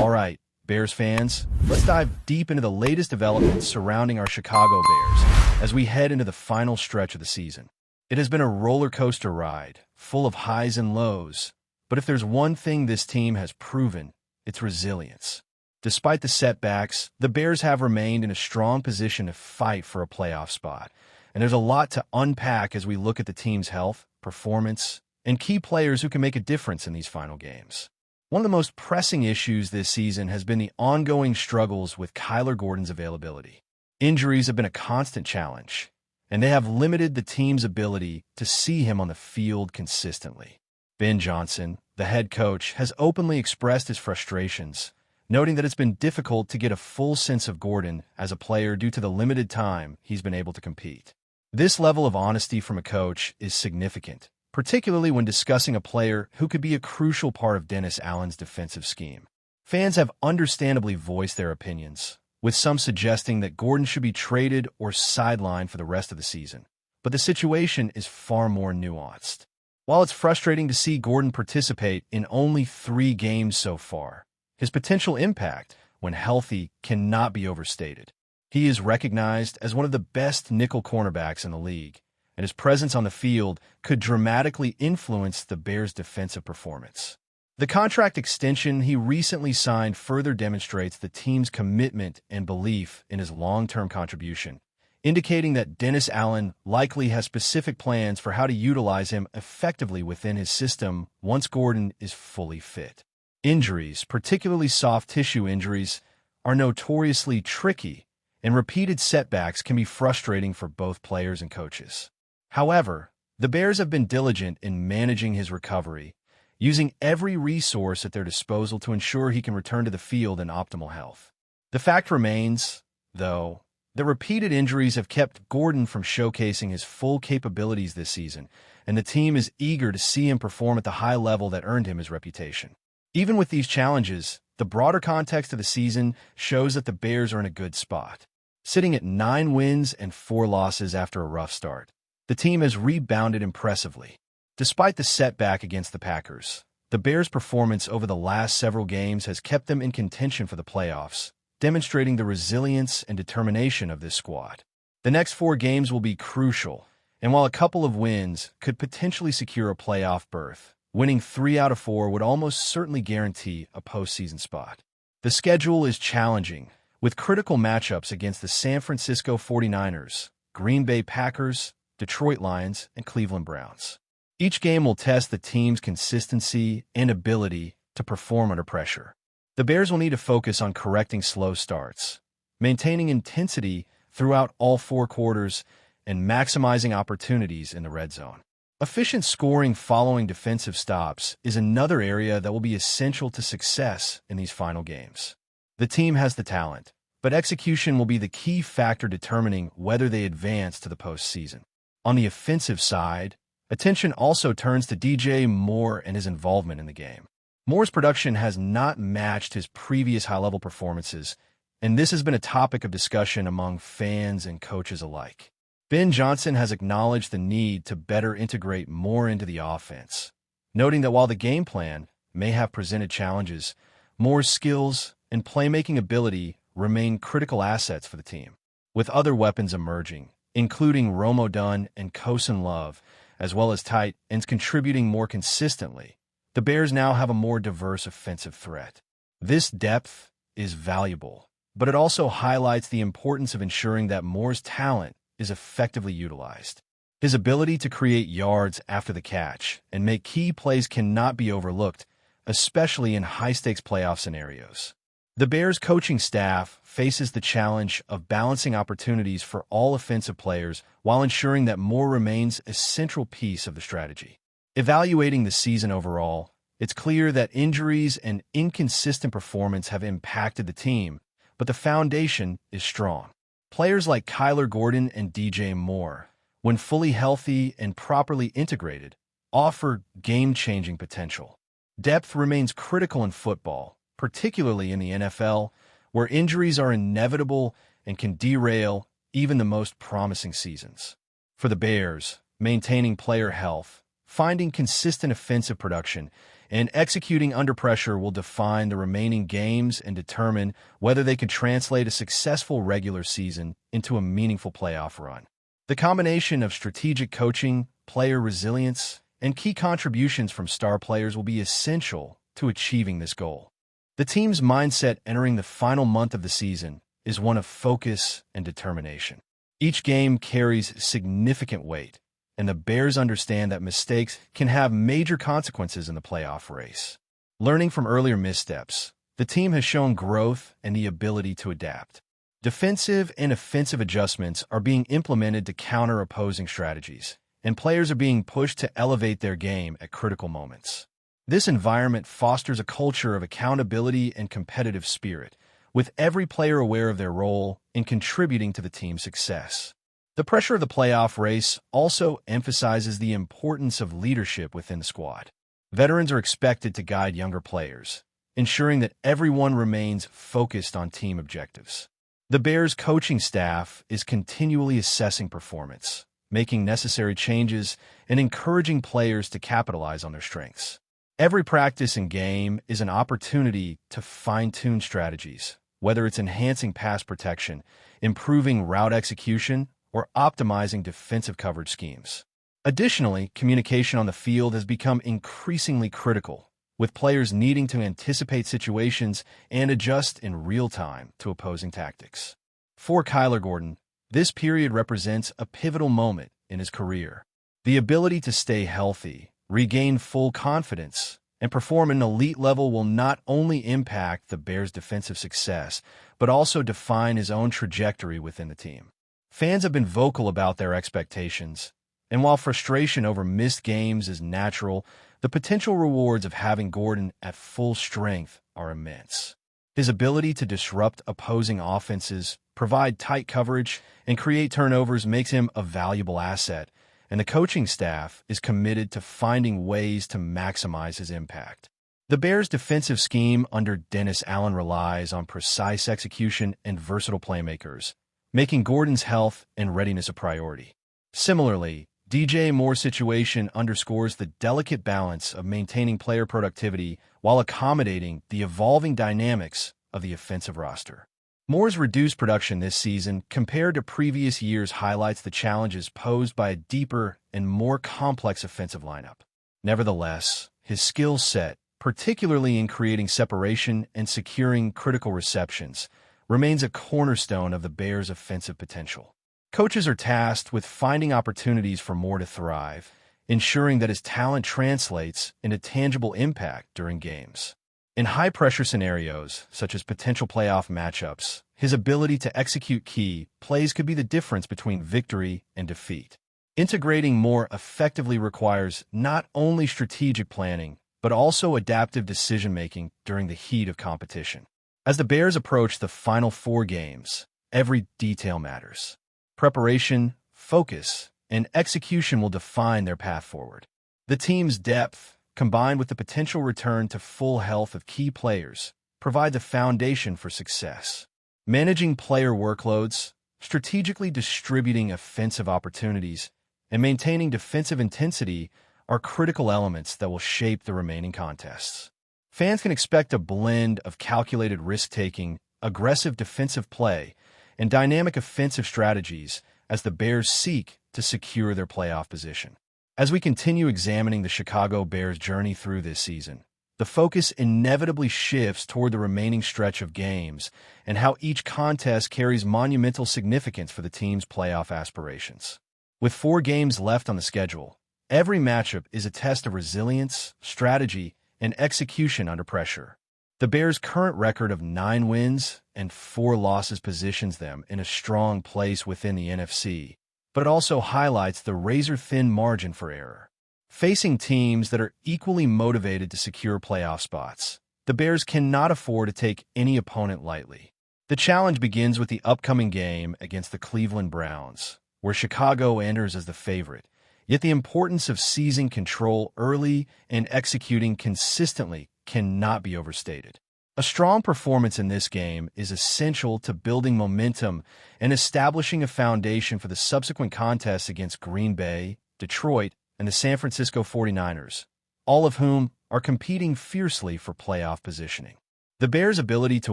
All right, Bears fans, let's dive deep into the latest developments surrounding our Chicago Bears as we head into the final stretch of the season. It has been a roller coaster ride, full of highs and lows, but if there's one thing this team has proven, it's resilience. Despite the setbacks, the Bears have remained in a strong position to fight for a playoff spot, and there's a lot to unpack as we look at the team's health, performance, and key players who can make a difference in these final games. One of the most pressing issues this season has been the ongoing struggles with Kyler Gordon's availability. Injuries have been a constant challenge, and they have limited the team's ability to see him on the field consistently. Ben Johnson, the head coach, has openly expressed his frustrations, noting that it's been difficult to get a full sense of Gordon as a player due to the limited time he's been able to compete. This level of honesty from a coach is significant, particularly when discussing a player who could be a crucial part of Dennis Allen's defensive scheme. Fans have understandably voiced their opinions, with some suggesting that Gordon should be traded or sidelined for the rest of the season. But the situation is far more nuanced. While it's frustrating to see Gordon participate in only 3 games so far, his potential impact, when healthy, cannot be overstated. He is recognized as one of the best nickel cornerbacks in the league, and his presence on the field could dramatically influence the Bears' defensive performance. The contract extension he recently signed further demonstrates the team's commitment and belief in his long-term contribution, indicating that Dennis Allen likely has specific plans for how to utilize him effectively within his system once Gordon is fully fit. Injuries, particularly soft tissue injuries, are notoriously tricky, and repeated setbacks can be frustrating for both players and coaches. However, the Bears have been diligent in managing his recovery, using every resource at their disposal to ensure he can return to the field in optimal health. The fact remains, though, that repeated injuries have kept Gordon from showcasing his full capabilities this season, and the team is eager to see him perform at the high level that earned him his reputation. Even with these challenges, the broader context of the season shows that the Bears are in a good spot. Sitting at 9 wins and 4 losses after a rough start, the team has rebounded impressively. Despite the setback against the Packers, the Bears' performance over the last several games has kept them in contention for the playoffs, demonstrating the resilience and determination of this squad. The next 4 games will be crucial, and while a couple of wins could potentially secure a playoff berth, winning 3 out of 4 would almost certainly guarantee a postseason spot. The schedule is challenging, with critical matchups against the San Francisco 49ers, Green Bay Packers, Detroit Lions, and Cleveland Browns. Each game will test the team's consistency and ability to perform under pressure. The Bears will need to focus on correcting slow starts, maintaining intensity throughout all 4 quarters, and maximizing opportunities in the red zone. Efficient scoring following defensive stops is another area that will be essential to success in these final games. The team has the talent, but execution will be the key factor determining whether they advance to the postseason. On the offensive side, attention also turns to DJ Moore and his involvement in the game. Moore's production has not matched his previous high-level performances, and this has been a topic of discussion among fans and coaches alike. Ben Johnson has acknowledged the need to better integrate Moore into the offense, noting that while the game plan may have presented challenges, Moore's skills and playmaking ability remain critical assets for the team. With other weapons emerging, including Romo Dunn and Kosen Love, as well as tight ends contributing more consistently, the Bears now have a more diverse offensive threat. This depth is valuable, but it also highlights the importance of ensuring that Moore's talent is effectively utilized. His ability to create yards after the catch and make key plays cannot be overlooked, especially in high-stakes playoff scenarios. The Bears' coaching staff faces the challenge of balancing opportunities for all offensive players while ensuring that Moore remains a central piece of the strategy. Evaluating the season overall, it's clear that injuries and inconsistent performance have impacted the team, but the foundation is strong. Players like Kyler Gordon and DJ Moore, when fully healthy and properly integrated, offer game-changing potential. Depth remains critical in football, particularly in the NFL, where injuries are inevitable and can derail even the most promising seasons. For the Bears, maintaining player health, finding consistent offensive production, and executing under pressure will define the remaining games and determine whether they can translate a successful regular season into a meaningful playoff run. The combination of strategic coaching, player resilience, and key contributions from star players will be essential to achieving this goal. The team's mindset entering the final month of the season is one of focus and determination. Each game carries significant weight, and the Bears understand that mistakes can have major consequences in the playoff race. Learning from earlier missteps, the team has shown growth and the ability to adapt. Defensive and offensive adjustments are being implemented to counter opposing strategies, and players are being pushed to elevate their game at critical moments. This environment fosters a culture of accountability and competitive spirit, with every player aware of their role in contributing to the team's success. The pressure of the playoff race also emphasizes the importance of leadership within the squad. Veterans are expected to guide younger players, ensuring that everyone remains focused on team objectives. The Bears' coaching staff is continually assessing performance, making necessary changes, and encouraging players to capitalize on their strengths. Every practice and game is an opportunity to fine-tune strategies, whether it's enhancing pass protection, improving route execution, or optimizing defensive coverage schemes. Additionally, communication on the field has become increasingly critical, with players needing to anticipate situations and adjust in real time to opposing tactics. For Kyler Gordon, this period represents a pivotal moment in his career. The ability to stay healthy, regain full confidence, and perform at an elite level will not only impact the Bears' defensive success, but also define his own trajectory within the team. Fans have been vocal about their expectations, and while frustration over missed games is natural, the potential rewards of having Gordon at full strength are immense. His ability to disrupt opposing offenses, provide tight coverage, and create turnovers makes him a valuable asset, and the coaching staff is committed to finding ways to maximize his impact. The Bears' defensive scheme under Dennis Allen relies on precise execution and versatile playmakers, making Gordon's health and readiness a priority. Similarly, DJ Moore's situation underscores the delicate balance of maintaining player productivity while accommodating the evolving dynamics of the offensive roster. Moore's reduced production this season compared to previous years highlights the challenges posed by a deeper and more complex offensive lineup. Nevertheless, his skill set, particularly in creating separation and securing critical receptions, remains a cornerstone of the Bears' offensive potential. Coaches are tasked with finding opportunities for Moore to thrive, ensuring that his talent translates into tangible impact during games. In high-pressure scenarios, such as potential playoff matchups, his ability to execute key plays could be the difference between victory and defeat. Integrating Moore effectively requires not only strategic planning, but also adaptive decision-making during the heat of competition. As the Bears approach the final 4 games, every detail matters. Preparation, focus, and execution will define their path forward. The team's depth, combined with the potential return to full health of key players, provide the foundation for success. Managing player workloads, strategically distributing offensive opportunities, and maintaining defensive intensity are critical elements that will shape the remaining contests. Fans can expect a blend of calculated risk-taking, aggressive defensive play, and dynamic offensive strategies as the Bears seek to secure their playoff position. As we continue examining the Chicago Bears' journey through this season, the focus inevitably shifts toward the remaining stretch of games and how each contest carries monumental significance for the team's playoff aspirations. With 4 games left on the schedule, every matchup is a test of resilience, strategy, and execution under pressure. The Bears' current record of 9 wins and 4 losses positions them in a strong place within the NFC, but it also highlights the razor-thin margin for error. Facing teams that are equally motivated to secure playoff spots, the Bears cannot afford to take any opponent lightly. The challenge begins with the upcoming game against the Cleveland Browns, where Chicago enters as the favorite, yet the importance of seizing control early and executing consistently cannot be overstated. A strong performance in this game is essential to building momentum and establishing a foundation for the subsequent contests against Green Bay, Detroit, and the San Francisco 49ers, all of whom are competing fiercely for playoff positioning. The Bears' ability to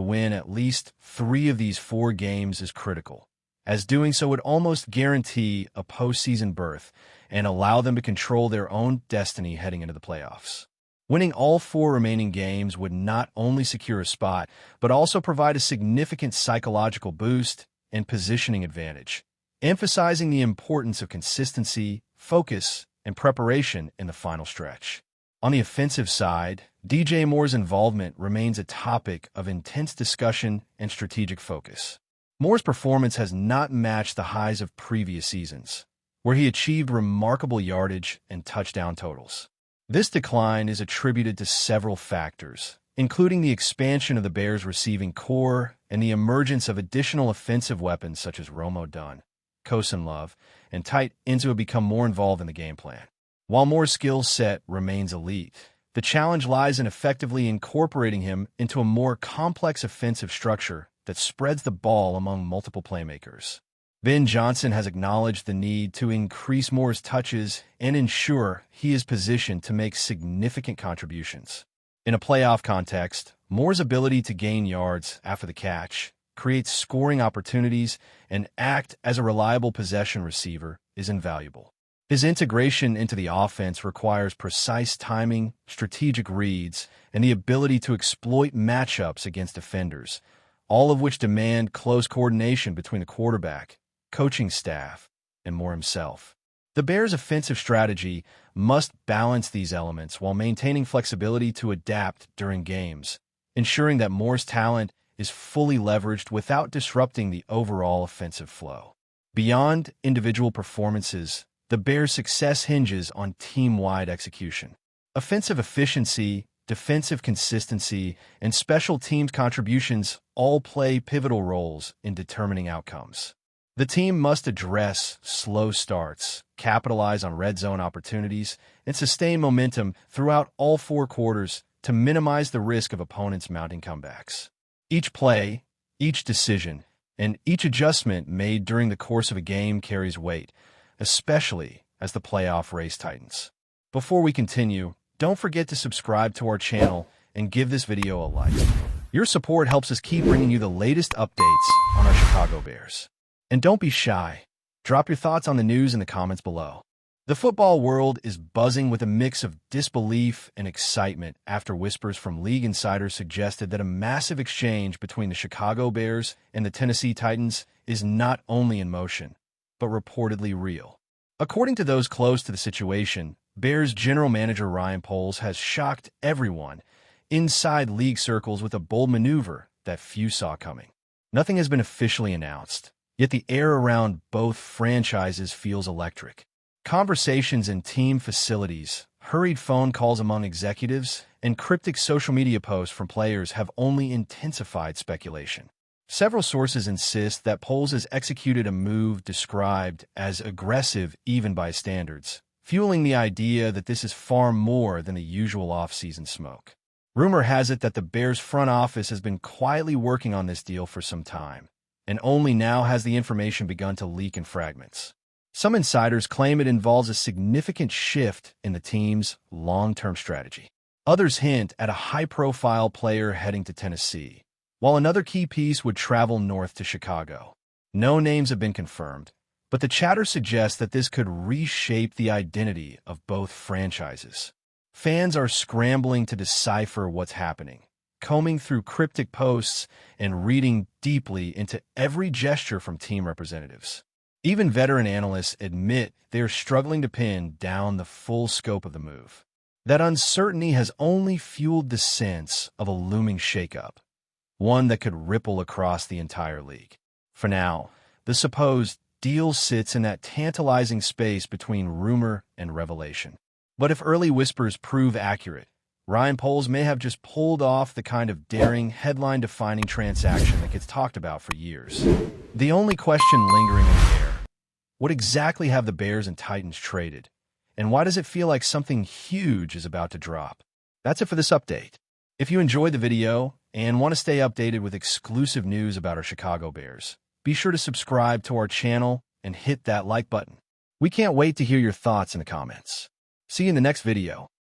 win at least 3 of these 4 games is critical, as doing so would almost guarantee a postseason berth and allow them to control their own destiny heading into the playoffs. Winning all 4 remaining games would not only secure a spot, but also provide a significant psychological boost and positioning advantage, emphasizing the importance of consistency, focus, and preparation in the final stretch. On the offensive side, DJ Moore's involvement remains a topic of intense discussion and strategic focus. Moore's performance has not matched the highs of previous seasons, where he achieved remarkable yardage and touchdown totals. This decline is attributed to several factors, including the expansion of the Bears' receiving core and the emergence of additional offensive weapons such as Romo Dunn, Kosen Love, and tight ends who have become more involved in the game plan. While Moore's skill set remains elite, the challenge lies in effectively incorporating him into a more complex offensive structure that spreads the ball among multiple playmakers. Ben Johnson has acknowledged the need to increase Moore's touches and ensure he is positioned to make significant contributions. In a playoff context, Moore's ability to gain yards after the catch, create scoring opportunities, and act as a reliable possession receiver is invaluable. His integration into the offense requires precise timing, strategic reads, and the ability to exploit matchups against defenders, all of which demand close coordination between the quarterback, coaching staff, and Moore himself. The Bears' offensive strategy must balance these elements while maintaining flexibility to adapt during games, ensuring that Moore's talent is fully leveraged without disrupting the overall offensive flow. Beyond individual performances, the Bears' success hinges on team-wide execution. Offensive efficiency, defensive consistency, and special teams contributions all play pivotal roles in determining outcomes. The team must address slow starts, capitalize on red zone opportunities, and sustain momentum throughout all 4 quarters to minimize the risk of opponents mounting comebacks. Each play, each decision, and each adjustment made during the course of a game carries weight, especially as the playoff race tightens. Before we continue, don't forget to subscribe to our channel and give this video a like. Your support helps us keep bringing you the latest updates on our Chicago Bears. And don't be shy. Drop your thoughts on the news in the comments below. The football world is buzzing with a mix of disbelief and excitement after whispers from league insiders suggested that a massive exchange between the Chicago Bears and the Tennessee Titans is not only in motion, but reportedly real. According to those close to the situation, Bears general manager Ryan Poles has shocked everyone inside league circles with a bold maneuver that few saw coming. Nothing has been officially announced, yet the air around both franchises feels electric. Conversations in team facilities, hurried phone calls among executives, and cryptic social media posts from players have only intensified speculation. Several sources insist that Poles has executed a move described as aggressive even by standards, fueling the idea that this is far more than the usual off-season smoke. Rumor has it that the Bears front office has been quietly working on this deal for some time, and only now has the information begun to leak in fragments. Some insiders claim it involves a significant shift in the team's long-term strategy. Others hint at a high-profile player heading to Tennessee, while another key piece would travel north to Chicago. No names have been confirmed, but the chatter suggests that this could reshape the identity of both franchises. Fans are scrambling to decipher what's happening, combing through cryptic posts and reading deeply into every gesture from team representatives. Even veteran analysts admit they are struggling to pin down the full scope of the move. That uncertainty has only fueled the sense of a looming shakeup, one that could ripple across the entire league. For now, the supposed deal sits in that tantalizing space between rumor and revelation. But if early whispers prove accurate, Ryan Poles may have just pulled off the kind of daring, headline-defining transaction that gets talked about for years. The only question lingering in the air: what exactly have the Bears and Titans traded? And why does it feel like something huge is about to drop? That's it for this update. If you enjoyed the video and want to stay updated with exclusive news about our Chicago Bears, be sure to subscribe to our channel and hit that like button. We can't wait to hear your thoughts in the comments. See you in the next video.